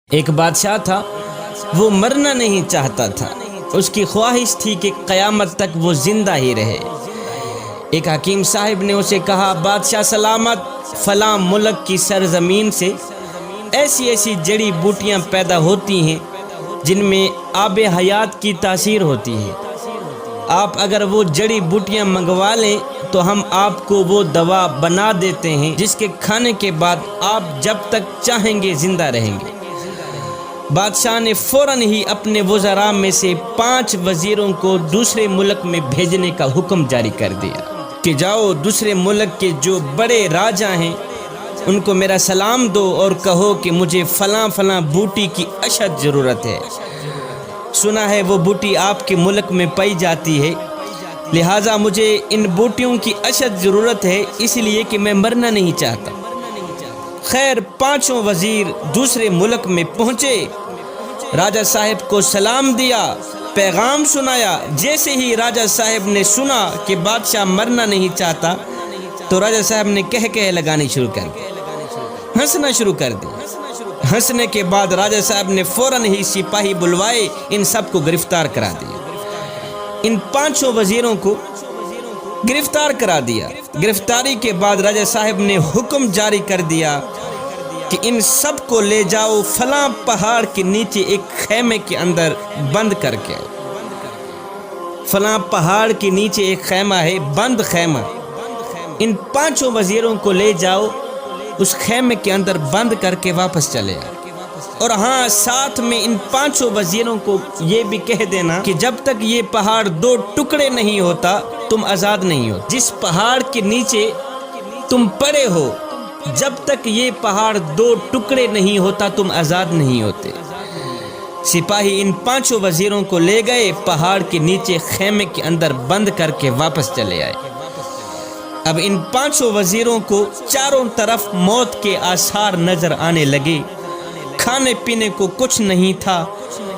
ایک بادشاہ تھا، وہ مرنا نہیں چاہتا تھا، اس کی خواہش تھی کہ قیامت تک وہ زندہ ہی رہے۔ ایک حکیم صاحب نے اسے کہا، بادشاہ سلامت، فلاں ملک کی سرزمین سے ایسی ایسی جڑی بوٹیاں پیدا ہوتی ہیں جن میں آب حیات کی تاثیر ہوتی ہے۔ آپ اگر وہ جڑی بوٹیاں منگوا لیں تو ہم آپ کو وہ دوا بنا دیتے ہیں جس کے کھانے کے بعد آپ جب تک چاہیں گے زندہ رہیں گے۔ بادشاہ نے فوراً ہی اپنے وزراء میں سے 5 وزیروں کو دوسرے ملک میں بھیجنے کا حکم جاری کر دیا کہ جاؤ دوسرے ملک کے جو بڑے راجا ہیں ان کو میرا سلام دو اور کہو کہ مجھے فلاں فلاں بوٹی کی اشد ضرورت ہے۔ سنا ہے وہ بوٹی آپ کے ملک میں پائی جاتی ہے، لہٰذا مجھے ان بوٹیوں کی اشد ضرورت ہے، اس لیے کہ میں مرنا نہیں چاہتا۔ خیر 5 وزیر دوسرے ملک میں پہنچے، راجہ صاحب کو سلام دیا، پیغام سنایا۔ جیسے ہی راجہ صاحب نے سنا کہ بادشاہ مرنا نہیں چاہتا تو راجہ صاحب نے کہہ لگانی شروع کر دی، ہنسنا شروع کر دی۔ ہنسنے کے بعد راجہ صاحب نے فوراً ہی سپاہی بلوائے، ان سب کو گرفتار کرا دیا۔ ان 5 وزیروں کو گرفتار کرا دیا۔ گرفتاری کے بعد راجہ صاحب نے حکم جاری کر دیا کہ ان سب کو لے جاؤ فلاں پہاڑ کے نیچے ایک خیمے کے اندر بند کر کے۔ فلاں پہاڑ کے نیچے ایک خیمہ ہے، بند خیمہ، ان 5 وزیروں کو لے جاؤ، اس خیمے کے اندر بند کر کے واپس چلے آؤ۔ اور ہاں، ساتھ میں ان 5 وزیروں کو یہ بھی کہہ دینا کہ جب تک یہ پہاڑ 2 ٹکڑے نہیں ہوتا تم آزاد نہیں ہو۔ جس پہاڑ کے نیچے تم پڑے ہو، جب تک یہ پہاڑ 2 ٹکڑے نہیں ہوتا تم آزاد نہیں ہوتے۔ سپاہی ان 5 وزیروں کو لے گئے، پہاڑ کے نیچے خیمے کے اندر بند کر کے واپس چلے آئے۔ اب ان 5 وزیروں کو چاروں طرف موت کے آثار نظر آنے لگے، کھانے پینے کو کچھ نہیں تھا۔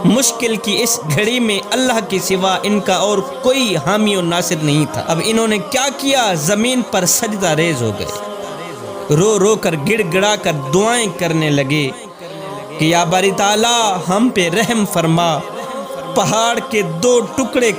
مشکل کی اس گھڑی میں اللہ کے سوا ان کا اور کوئی حامی و ناصر نہیں تھا۔ اب انہوں نے کیا کیا؟ زمین پر سجدہ ریز ہو گئے، رو رو کر گڑ گڑا کر دعائیں کرنے لگے کہ یا باری تعالیٰ ہم پہ رحم فرما، پہاڑ کے 2 ٹکڑے